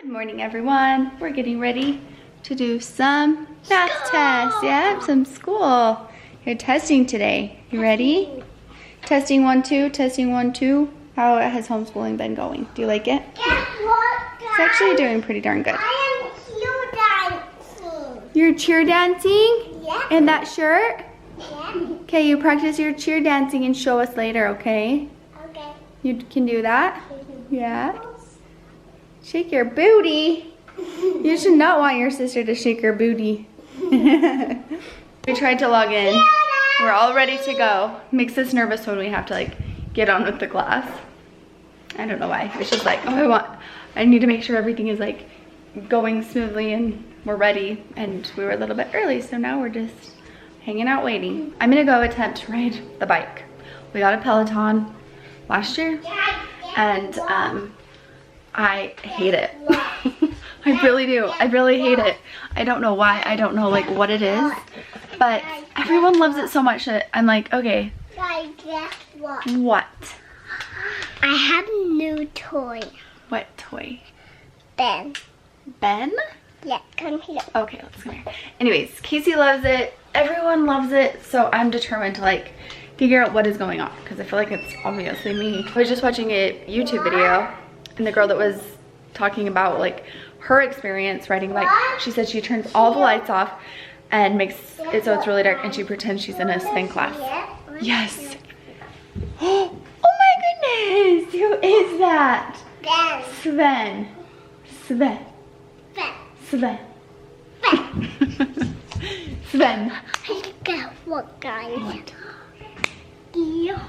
Good morning, everyone. We're getting ready to do some math tests. Yeah, some school. You're testing today. You ready? Testing 1, 2, testing 1, 2. How has homeschooling been going? Do you like it? It's actually doing pretty darn good. I am cheer dancing. You're cheer dancing? Yeah. In that shirt? Yeah. Okay, you practice your cheer dancing and show us later, okay? Okay. You can do that? Yeah. Shake your booty. You should not want your sister to shake her booty. We tried to log in. We're all ready to go. Makes us nervous when we have to like get on with the class. I don't know why. It's just like, oh, I need to make sure everything is like going smoothly and we're ready. And we were a little bit early, so now we're just hanging out waiting. I'm gonna go attempt to ride the bike. We got a Peloton last year and I hate it. I really do. I really hate it. I don't know why. I don't know like what it is, but everyone loves it so much that I'm like, okay. Guys, guess what? What? I have a new toy. What toy? Ben. Ben? Yeah, come here. Okay, let's come here. Anyways, Casey loves it. Everyone loves it. So I'm determined to like figure out what is going on because I feel like it's obviously me. I was just watching a YouTube video and the girl that was talking about like her experience riding a bike, she said she turns all the lights off and makes it so it's really dark and she pretends she's in a spin class. Yes. Oh my goodness, who is that? Ben. Sven. Sven. Ben. Sven. Ben. Sven. Guess what, guys? Yeah.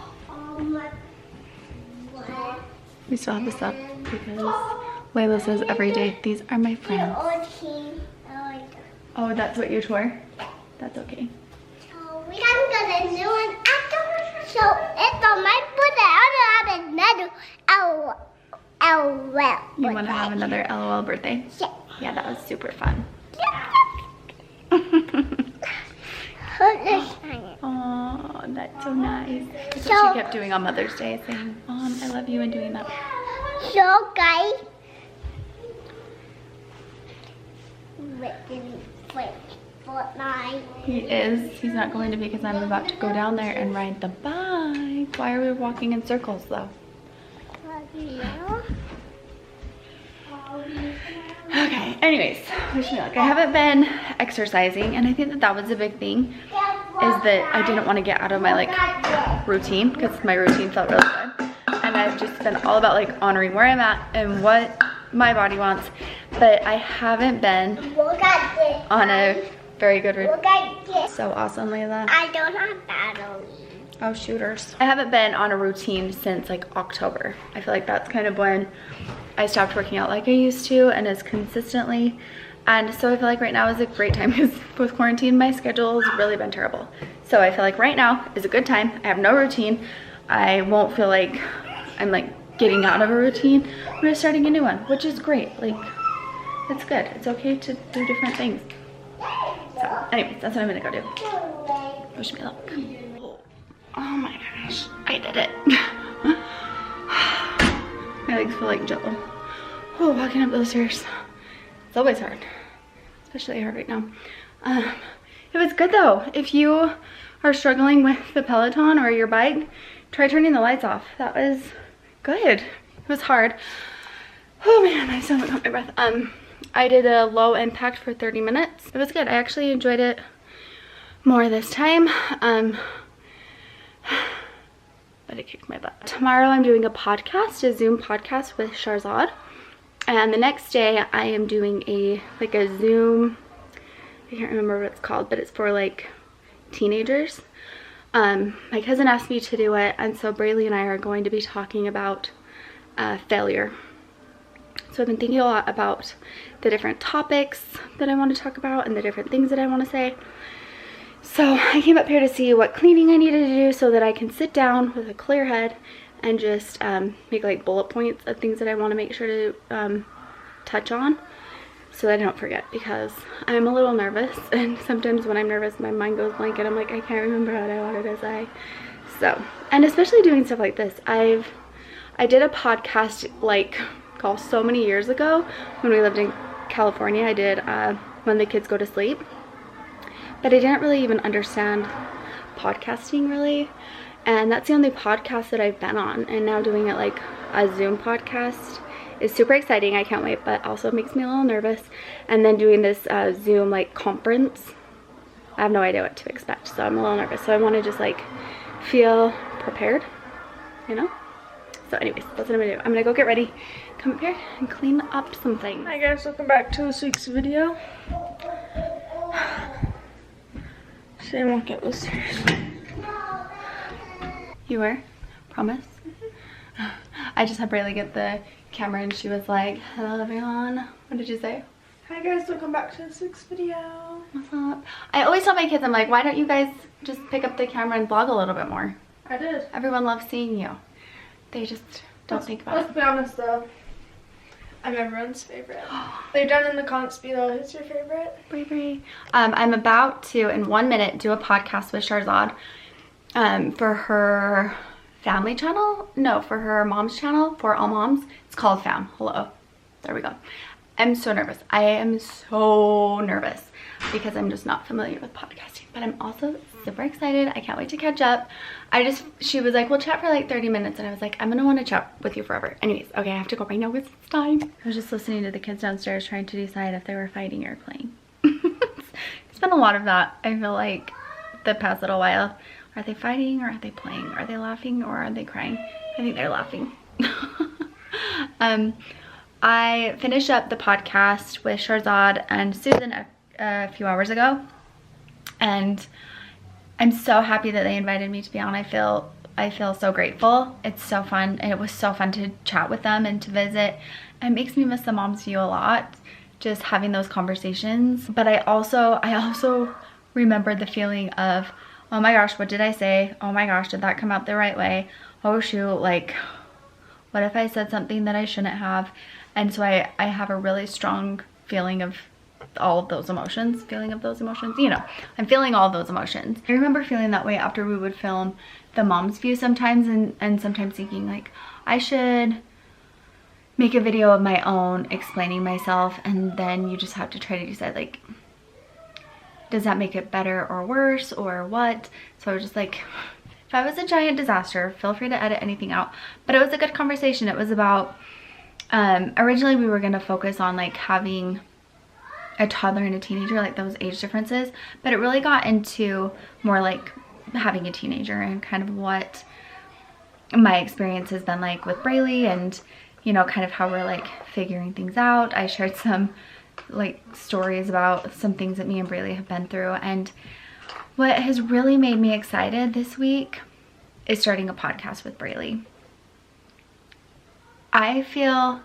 We still have this up because Layla says every day, these are my friends. Oh, that's what you tore? That's okay. So we can get a new one after. So it's on my birthday. I want to have another LOL. You want to have another LOL birthday? Yeah. Yeah, that was super fun. Oh, that's so nice. That's what she kept doing on Mother's Day, saying, Mom, I love you, and doing that. So guys, Fortnite. He is. He's not going to be because I'm about to go down there and ride the bike. Why are we walking in circles though? Okay, anyways, wish me luck. I haven't been exercising and I think that that was a big thing, is that I didn't want to get out of my like routine because my routine felt really good. And I've just been all about like honoring where I'm at and what my body wants, but I haven't been on a very good routine. So awesome, Layla. I don't have batteries. Oh, shooters. I haven't been on a routine since like October. I feel like that's kind of when I stopped working out like I used to and as consistently. And so I feel like right now is a great time because with quarantine, my schedule has really been terrible. So I feel like right now is a good time. I have no routine. I won't feel like I'm like getting out of a routine. I'm just starting a new one, which is great. Like, it's good. It's okay to do different things. So anyways, that's what I'm gonna go do. Wish me luck. Oh my gosh, I did it. My legs feel like jello. Oh, walking up those stairs. It's always hard, especially hard right now. It was good though. If you are struggling with the Peloton or your bike, try turning the lights off. That was good. It was hard. Oh man, I still haven't caught my breath. I did a low impact for 30 minutes. It was good. I actually enjoyed it more this time. But it kicked my butt. Tomorrow I'm doing a podcast, a Zoom podcast with Sharzad. And the next day I am doing a Zoom, I can't remember what it's called, but it's for like teenagers. My cousin asked me to do it, and so Brailee and I are going to be talking about failure. So I've been thinking a lot about the different topics that I want to talk about and the different things that I want to say. So I came up here to see what cleaning I needed to do so that I can sit down with a clear head and just make like bullet points of things that I want to make sure to touch on so that I don't forget, because I'm a little nervous, and sometimes when I'm nervous my mind goes blank and I'm like, I can't remember what I wanted to say. So, and especially doing stuff like this, I did a podcast like call. So many years ago when we lived in California, I did When the Kids Go to Sleep, but I didn't really even understand podcasting really, and that's the only podcast that I've been on, and now doing it like a Zoom podcast is super exciting. I can't wait, but also makes me a little nervous. And then doing this Zoom like conference, I have no idea what to expect, so I'm a little nervous. So I want to just like feel prepared, you know? So anyways, that's what I'm gonna do. I'm gonna go get ready, come up here and clean up some things. Hi guys, welcome back to this week's video. Say I won't get this serious. You were? Promise? I just had Brailee get the camera and she was like, hello everyone. What did you say? Hi guys, welcome back to this week's video. What's up? I always tell my kids, I'm like, why don't you guys just pick up the camera and vlog a little bit more? I did. Everyone loves seeing you. They just don't think about it. Let's be honest though. I'm everyone's favorite. They're down in the comments below. Who's your favorite? Brailee. I'm about to, in 1 minute, do a podcast with Sharzad for her family channel. No, for her mom's channel, for all moms. It's called Fam. Hello. There we go. I'm so nervous. I am so nervous because I'm just not familiar with podcasting, but I'm also super excited. I can't wait to catch up. She was like, we'll chat for like 30 minutes. And I was like, I'm gonna want to chat with you forever. Anyways, okay, I have to go right now because it's time. I was just listening to the kids downstairs trying to decide if they were fighting or playing. It's been a lot of that, I feel like, the past little while. Are they fighting or are they playing? Are they laughing or are they crying? I think they're laughing. I finished up the podcast with Sharzad and Susan a few hours ago, and I'm so happy that they invited me to be on. I feel so grateful. It's so fun, and it was so fun to chat with them and to visit. It makes me miss the mom's view a lot, just having those conversations. But I also remembered the feeling of, oh my gosh, what did I say? Oh my gosh, did that come out the right way? Oh shoot, like, what if I said something that I shouldn't have? And so I have a really strong feeling of all of those emotions, you know, I'm feeling all of those emotions. I remember feeling that way after we would film the mom's view sometimes, and sometimes thinking like, I should make a video of my own explaining myself, and then you just have to try to decide like, does that make it better or worse or what? So I was just like, if I was a giant disaster, feel free to edit anything out. But it was a good conversation. It was about, originally we were gonna focus on like having a toddler and a teenager, like those age differences, but it really got into more like having a teenager and kind of what my experience has been like with Brailee, and you know, kind of how we're like figuring things out. I shared some like stories about some things that me and Brailee have been through, and what has really made me excited this week is starting a podcast with Brailee. I feel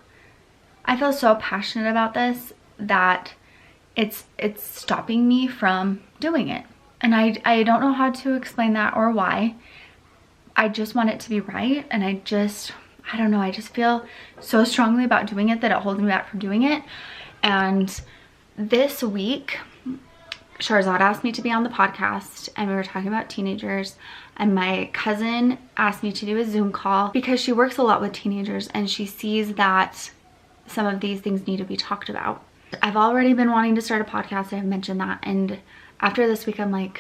so passionate about this that it's stopping me from doing it. And I don't know how to explain that or why. I just want it to be right, and I don't know, I just feel so strongly about doing it that it holds me back from doing it. And this week, Sharzad asked me to be on the podcast, and we were talking about teenagers, and my cousin asked me to do a Zoom call because she works a lot with teenagers and she sees that some of these things need to be talked about. I've already been wanting to start a podcast, I've mentioned that, and after this week I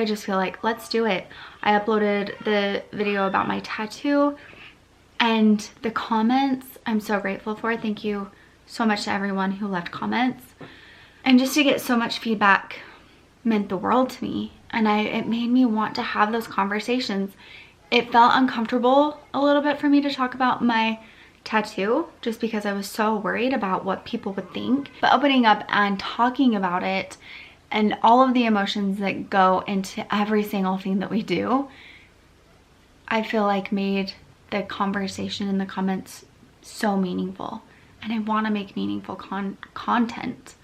just feel like, let's do it. I uploaded the video about my tattoo, and the comments I'm so grateful for. Thank you so much to everyone who left comments. And just to get so much feedback meant the world to me, and it made me want to have those conversations. It felt uncomfortable a little bit for me to talk about my tattoo just because I was so worried about what people would think, but opening up and talking about it and all of the emotions that go into every single thing that we do, I feel like made the conversation in the comments so meaningful. And I want to make meaningful content.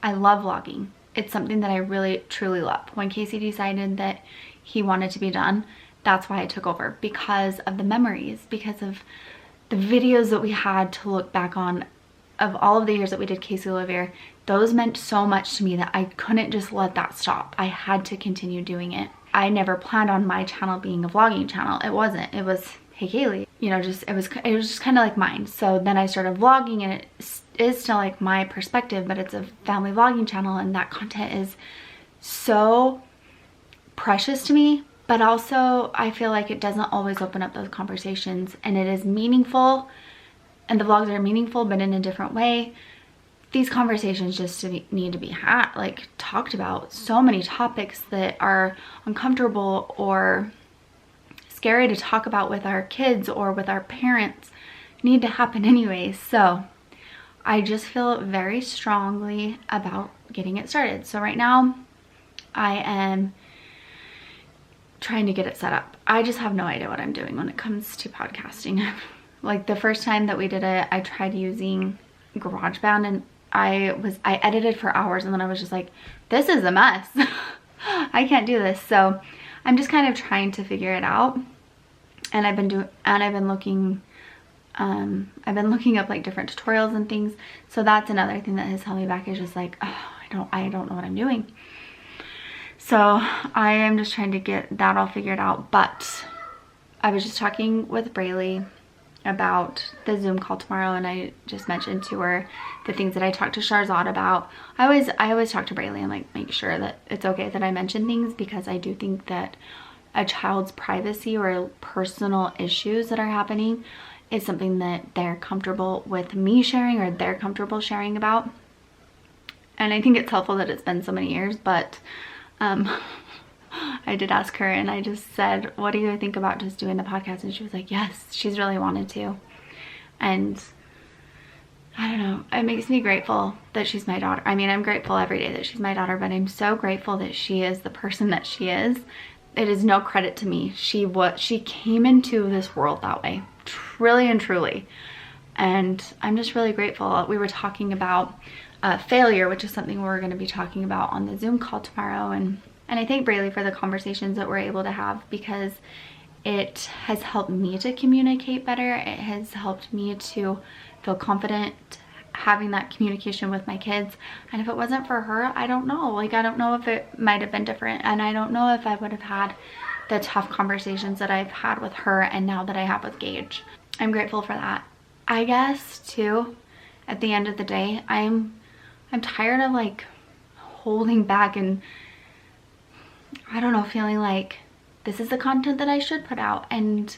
I love vlogging. It's something that I really truly love. When Casey decided that he wanted to be done, that's why I took over, because of the memories, because of the videos that we had to look back on of all of the years that we did Casey Live Here. Those meant so much to me that I couldn't just let that stop. I had to continue doing it. I never planned on my channel being a vlogging channel. It wasn't. It was HeyKayli. You know, just it was just kind of like mine. So then I started vlogging, and it is still like my perspective, but it's a family vlogging channel, and that content is so precious to me. But also I feel like it doesn't always open up those conversations, and it is meaningful, and the vlogs are meaningful, but in a different way. These conversations just need to be had, like talked about. So many topics that are uncomfortable or scary to talk about with our kids or with our parents need to happen anyways. So I just feel very strongly about getting it started. So right now I am trying to get it set up. I just have no idea what I'm doing when it comes to podcasting. Like the first time that we did it, I tried using GarageBand, and I edited for hours, and then I was just like, this is a mess. I can't do this. So I'm just kind of trying to figure it out. And I've been looking up like different tutorials and things. So that's another thing that has held me back, is just like, oh, I don't know what I'm doing. So I am just trying to get that all figured out. But I was just talking with Brailee about the Zoom call tomorrow, and I just mentioned to her the things that I talked to Sharzad about. I always talk to Brailee and like make sure that it's okay that I mention things, because I do think that a child's privacy or personal issues that are happening is something that they're comfortable with me sharing, or they're comfortable sharing about. And I think it's helpful that it's been so many years. But I did ask her, and I just said, what do you think about just doing the podcast? And she was like, yes, she's really wanted to. And I don't know, it makes me grateful that she's my daughter. I mean, I'm grateful every day that she's my daughter, but I'm so grateful that she is the person that she is. It is no credit to me. She came into this world that way, really and truly. And I'm just really grateful. We were talking about failure, which is something we're going to be talking about on the Zoom call tomorrow. And I thank Brailee for the conversations that we're able to have, because it has helped me to communicate better. It has helped me to feel confident having that communication with my kids. And if it wasn't for her, I don't know. Like, I don't know if it might have been different. And I don't know if I would have had the tough conversations that I've had with her and now that I have with Gage. I'm grateful for that. I guess too, at the end of the day, I'm tired of like holding back and, I don't know, feeling like this is the content that I should put out and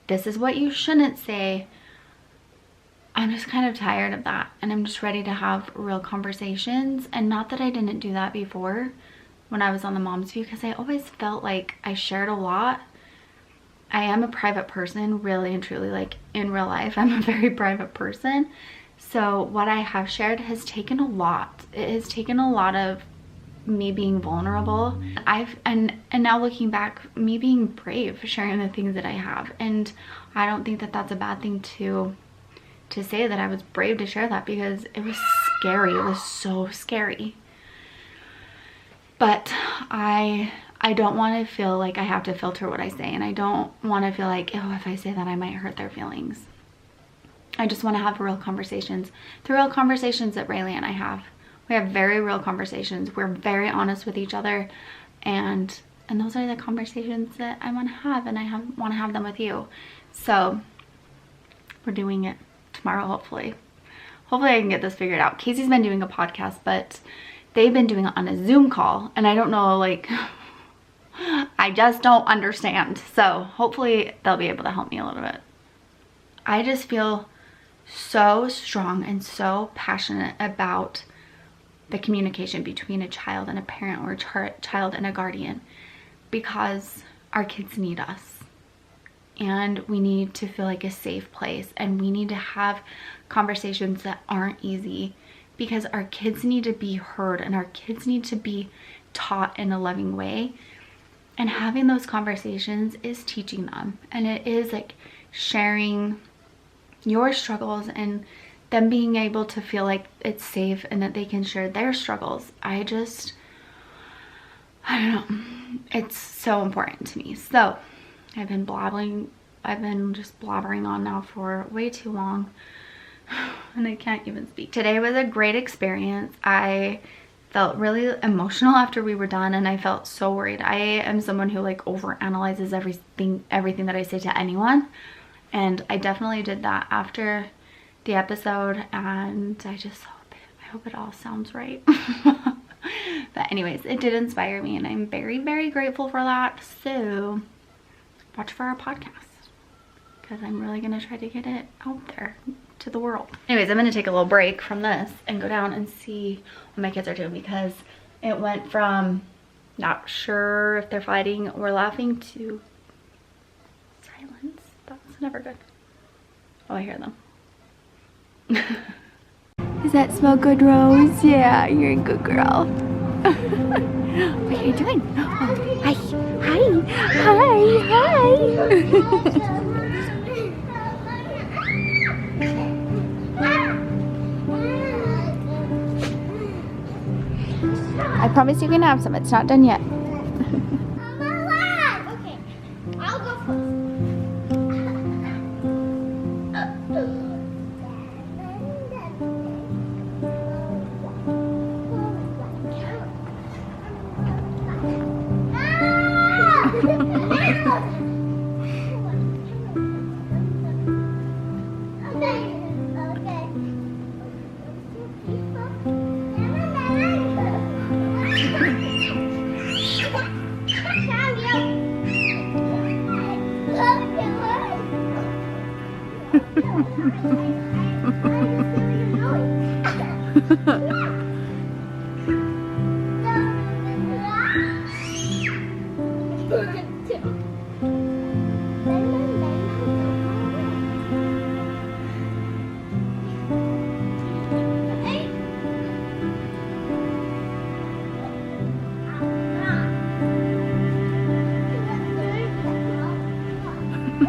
this is what you shouldn't say. I'm just kind of tired of that, and I'm just ready to have real conversations. And not that I didn't do that before when I was on the Mom's View, because I always felt like I shared a lot. I am a private person, really and truly, like in real life, I'm a very private person. So what I have shared has taken a lot. It has taken a lot of me being vulnerable. And now looking back, me being brave, sharing the things that I have. And I don't think that that's a bad thing to say, that I was brave to share that, because it was scary. It was so scary. But I don't want to feel like I have to filter what I say, and I don't want to feel like, oh, if I say that I might hurt their feelings. I just want to have real conversations. The real conversations that Brailee and I have. We have very real conversations. We're very honest with each other, and those are the conversations that I want to have, and I want to have them with you. So we're doing it tomorrow, hopefully. Hopefully I can get this figured out. Casey's been doing a podcast, but they've been doing it on a Zoom call, and I don't know, like, I just don't understand. So hopefully they'll be able to help me a little bit. I just feel so strong and so passionate about the communication between a child and a parent, or a child and a guardian, because our kids need us. And we need to feel like a safe place, and we need to have conversations that aren't easy, because our kids need to be heard, and our kids need to be taught in a loving way. And having those conversations is teaching them, and it is like sharing your struggles and them being able to feel like it's safe and that they can share their struggles. I don't know, it's so important to me. So I've been just blabbering on now for way too long, and I can't even speak. Today was a great experience. I felt really emotional after we were done, and I felt so worried. I am someone who like overanalyzes everything that I say to anyone. And I definitely did that after the episode, and I hope it all sounds right. But anyways, it did inspire me, and I'm very, very grateful for that. So watch for our podcast, because I'm really gonna try to get it out there to the world. Anyways, I'm gonna take a little break from this and go down and see what my kids are doing, because it went from not sure if they're fighting or laughing to silence. That's never good. Oh, I hear them. Does that smell good, Rose? Yeah, you're a good girl. What are you doing? Oh, hi, hi. I promise you can have some. It's not done yet. Okay, I'll go first.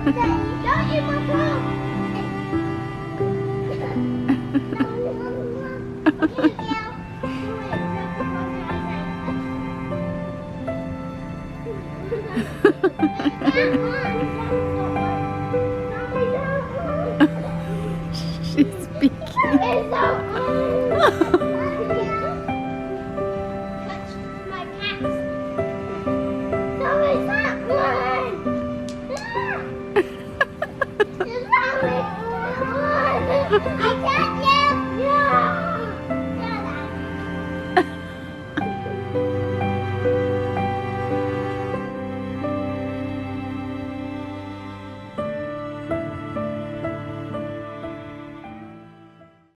Don't eat my phone.